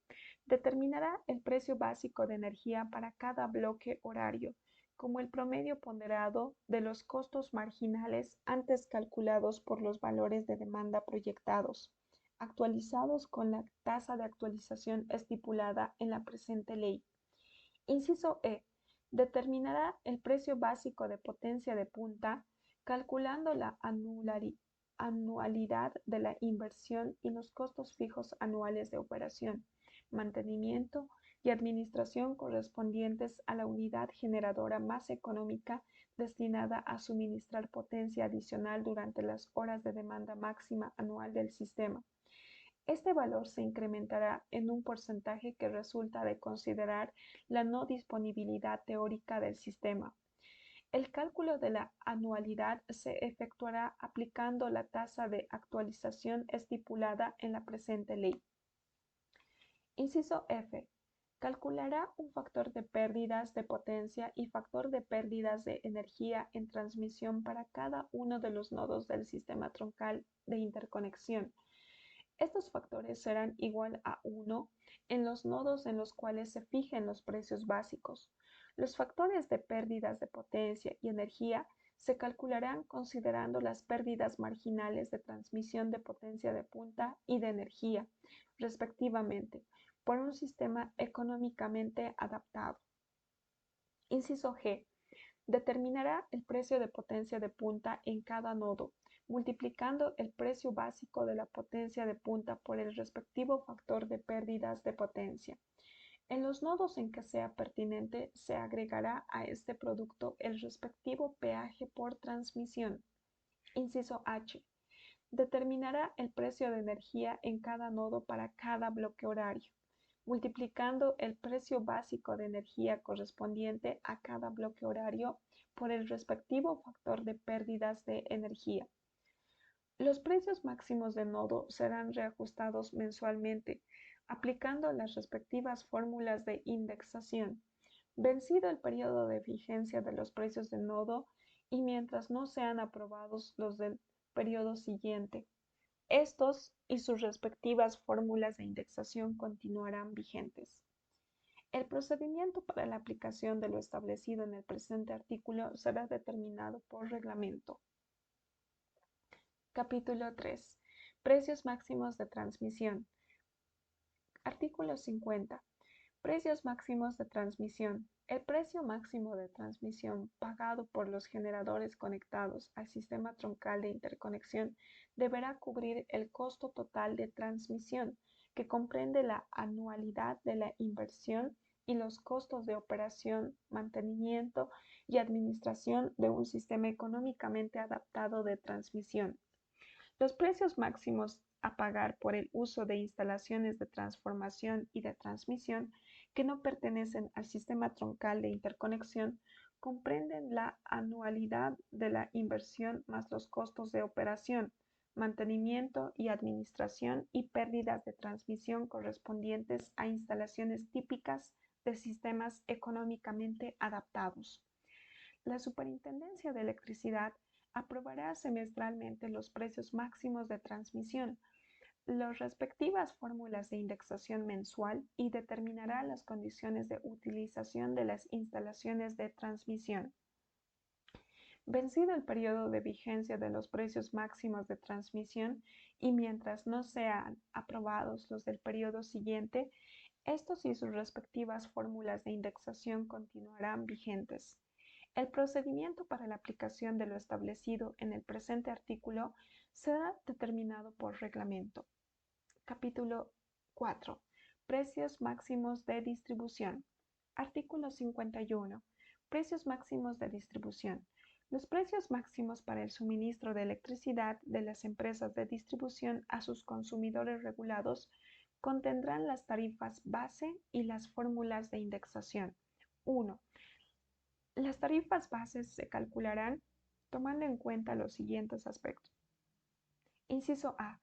Determinará el precio básico de energía para cada bloque horario, como el promedio ponderado de los costos marginales antes calculados por los valores de demanda proyectados, actualizados con la tasa de actualización estipulada en la presente ley. Inciso E. Determinará el precio básico de potencia de punta, calculando la anualidad de la inversión y los costos fijos anuales de operación, mantenimiento y administración correspondientes a la unidad generadora más económica destinada a suministrar potencia adicional durante las horas de demanda máxima anual del sistema. Este valor se incrementará en un porcentaje que resulta de considerar la no disponibilidad teórica del sistema. El cálculo de la anualidad se efectuará aplicando la tasa de actualización estipulada en la presente ley. Inciso F. Calculará un factor de pérdidas de potencia y factor de pérdidas de energía en transmisión para cada uno de los nodos del sistema troncal de interconexión. Estos factores serán igual a 1 en los nodos en los cuales se fijen los precios básicos. Los factores de pérdidas de potencia y energía se calcularán considerando las pérdidas marginales de transmisión de potencia de punta y de energía, respectivamente, por un sistema económicamente adaptado. Inciso G. Determinará el precio de potencia de punta en cada nodo, multiplicando el precio básico de la potencia de punta por el respectivo factor de pérdidas de potencia. En los nodos en que sea pertinente, se agregará a este producto el respectivo peaje por transmisión. Inciso H. Determinará el precio de energía en cada nodo para cada bloque horario, multiplicando el precio básico de energía correspondiente a cada bloque horario por el respectivo factor de pérdidas de energía. Los precios máximos de nodo serán reajustados mensualmente, aplicando las respectivas fórmulas de indexación, vencido el periodo de vigencia de los precios de nodo y mientras no sean aprobados los del periodo siguiente. Estos y sus respectivas fórmulas de indexación continuarán vigentes. El procedimiento para la aplicación de lo establecido en el presente artículo será determinado por reglamento. Capítulo 3. Precios máximos de transmisión. Artículo 50. Precios máximos de transmisión. El precio máximo de transmisión pagado por los generadores conectados al sistema troncal de interconexión deberá cubrir el costo total de transmisión, que comprende la anualidad de la inversión y los costos de operación, mantenimiento y administración de un sistema económicamente adaptado de transmisión. Los precios máximos a pagar por el uso de instalaciones de transformación y de transmisión que no pertenecen al sistema troncal de interconexión comprenden la anualidad de la inversión más los costos de operación, mantenimiento y administración y pérdidas de transmisión correspondientes a instalaciones típicas de sistemas económicamente adaptados. La Superintendencia de Electricidad aprobará semestralmente los precios máximos de transmisión, las respectivas fórmulas de indexación mensual y determinará las condiciones de utilización de las instalaciones de transmisión. Vencido el periodo de vigencia de los precios máximos de transmisión y mientras no sean aprobados los del periodo siguiente, estos y sus respectivas fórmulas de indexación continuarán vigentes. El procedimiento para la aplicación de lo establecido en el presente artículo será determinado por reglamento. Capítulo 4. Precios máximos de distribución. Artículo 51. Precios máximos de distribución. Los precios máximos para el suministro de electricidad de las empresas de distribución a sus consumidores regulados contendrán las tarifas base y las fórmulas de indexación. 1. Las tarifas bases se calcularán tomando en cuenta los siguientes aspectos. Inciso A.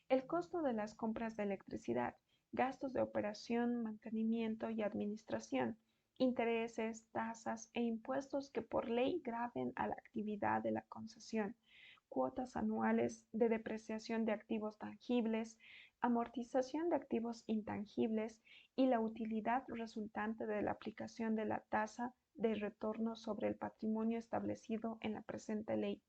El costo de las compras de electricidad, gastos de operación, mantenimiento y administración, intereses, tasas e impuestos que por ley graven a la actividad de la concesión, cuotas anuales de depreciación de activos tangibles, amortización de activos intangibles y la utilidad resultante de la aplicación de la tasa de retorno sobre el patrimonio establecido en la presente ley.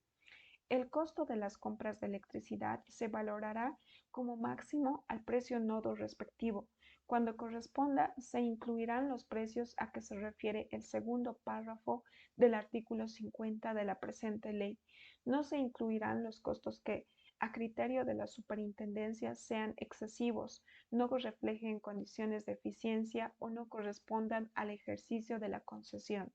El costo de las compras de electricidad se valorará como máximo al precio nodo respectivo. Cuando corresponda, se incluirán los precios a que se refiere el segundo párrafo del artículo 50 de la presente ley. No se incluirán los costos que, a criterio de la superintendencia, sean excesivos, no reflejen condiciones de eficiencia o no correspondan al ejercicio de la concesión.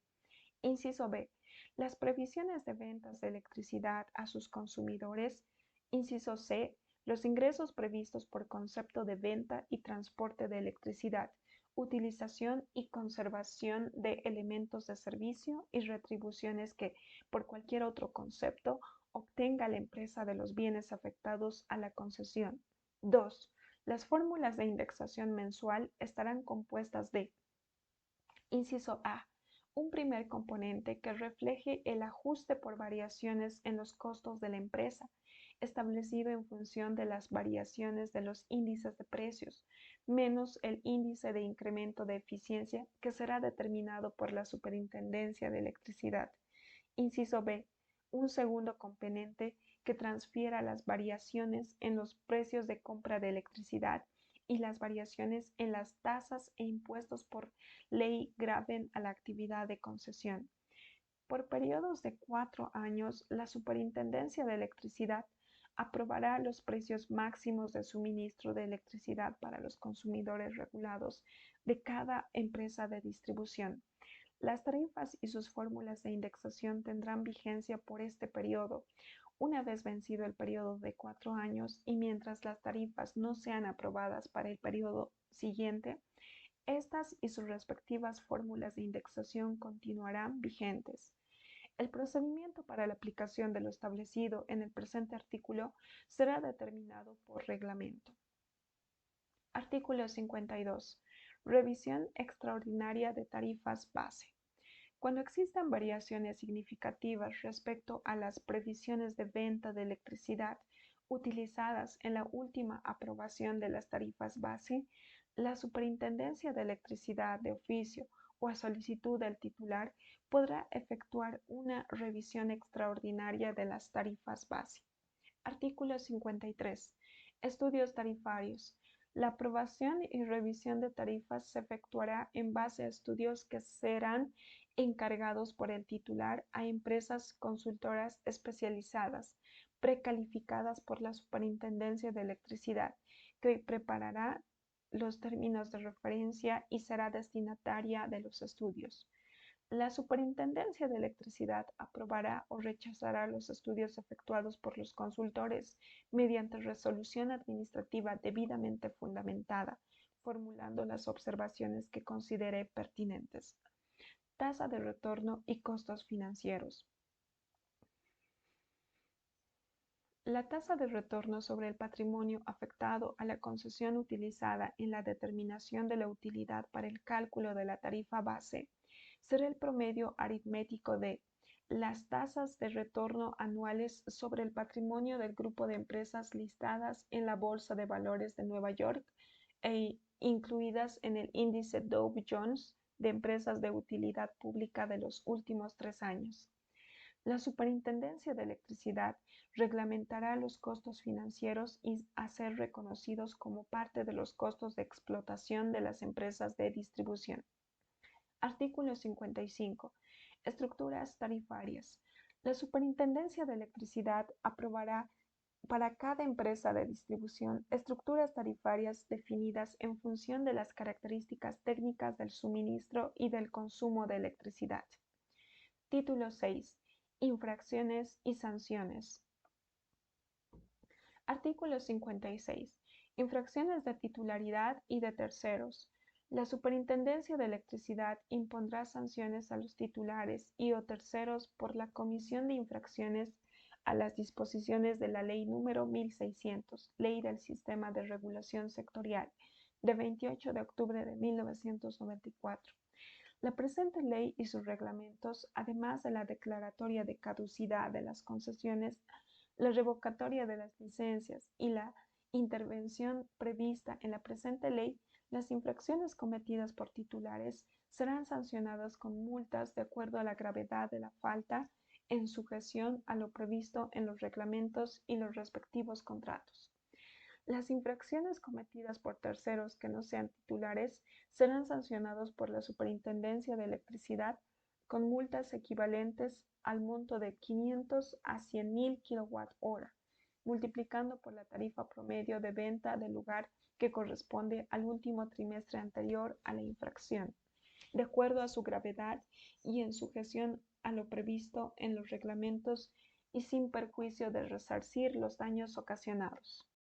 Inciso B. Las previsiones de ventas de electricidad a sus consumidores. Inciso C. Los ingresos previstos por concepto de venta y transporte de electricidad, utilización y conservación de elementos de servicio y retribuciones que, por cualquier otro concepto, obtenga la empresa de los bienes afectados a la concesión. 2. Las fórmulas de indexación mensual estarán compuestas de: inciso A. Un primer componente que refleje el ajuste por variaciones en los costos de la empresa, establecido en función de las variaciones de los índices de precios, menos el índice de incremento de eficiencia que será determinado por la Superintendencia de Electricidad. Inciso B. Un segundo componente que transfiera las variaciones en los precios de compra de electricidad y las variaciones en las tasas e impuestos por ley graven a la actividad de concesión. Por periodos de 4 años, la Superintendencia de Electricidad aprobará los precios máximos de suministro de electricidad para los consumidores regulados de cada empresa de distribución. Las tarifas y sus fórmulas de indexación tendrán vigencia por este periodo. Una vez vencido el periodo de 4 años y mientras las tarifas no sean aprobadas para el periodo siguiente, estas y sus respectivas fórmulas de indexación continuarán vigentes. El procedimiento para la aplicación de lo establecido en el presente artículo será determinado por reglamento. Artículo 52. Revisión extraordinaria de tarifas base. Cuando existan variaciones significativas respecto a las previsiones de venta de electricidad utilizadas en la última aprobación de las tarifas base, la Superintendencia de Electricidad de oficio o a solicitud del titular podrá efectuar una revisión extraordinaria de las tarifas base. Artículo 53. Estudios tarifarios. La aprobación y revisión de tarifas se efectuará en base a estudios que serán encargados por el titular a empresas consultoras especializadas, precalificadas por la Superintendencia de Electricidad, que preparará los términos de referencia y será destinataria de los estudios. La Superintendencia de Electricidad aprobará o rechazará los estudios efectuados por los consultores mediante resolución administrativa debidamente fundamentada, formulando las observaciones que considere pertinentes. Tasa de retorno y costos financieros. La tasa de retorno sobre el patrimonio afectado a la concesión utilizada en la determinación de la utilidad para el cálculo de la tarifa base será el promedio aritmético de las tasas de retorno anuales sobre el patrimonio del grupo de empresas listadas en la Bolsa de Valores de Nueva York e incluidas en el índice Dow Jones de empresas de utilidad pública de los últimos 3 años. La Superintendencia de Electricidad reglamentará los costos financieros y a ser reconocidos como parte de los costos de explotación de las empresas de distribución. Artículo 55. Estructuras tarifarias. La Superintendencia de Electricidad aprobará para cada empresa de distribución estructuras tarifarias definidas en función de las características técnicas del suministro y del consumo de electricidad. Título 6. Infracciones y sanciones. Artículo 56. Infracciones de titularidad y de terceros. La Superintendencia de Electricidad impondrá sanciones a los titulares y o terceros por la comisión de infracciones a las disposiciones de la Ley número 1600, Ley del Sistema de Regulación Sectorial, de 28 de octubre de 1994. La presente ley y sus reglamentos, además de la declaratoria de caducidad de las concesiones, la revocatoria de las licencias y la intervención prevista en la presente ley, las infracciones cometidas por titulares serán sancionadas con multas de acuerdo a la gravedad de la falta en sujeción a lo previsto en los reglamentos y los respectivos contratos. Las infracciones cometidas por terceros que no sean titulares serán sancionados por la Superintendencia de Electricidad con multas equivalentes al monto de 500 a 100.000 kWh, multiplicando por la tarifa promedio de venta del lugar que corresponde al último trimestre anterior a la infracción, de acuerdo a su gravedad y en sujeción a lo previsto en los reglamentos y sin perjuicio de resarcir los daños ocasionados.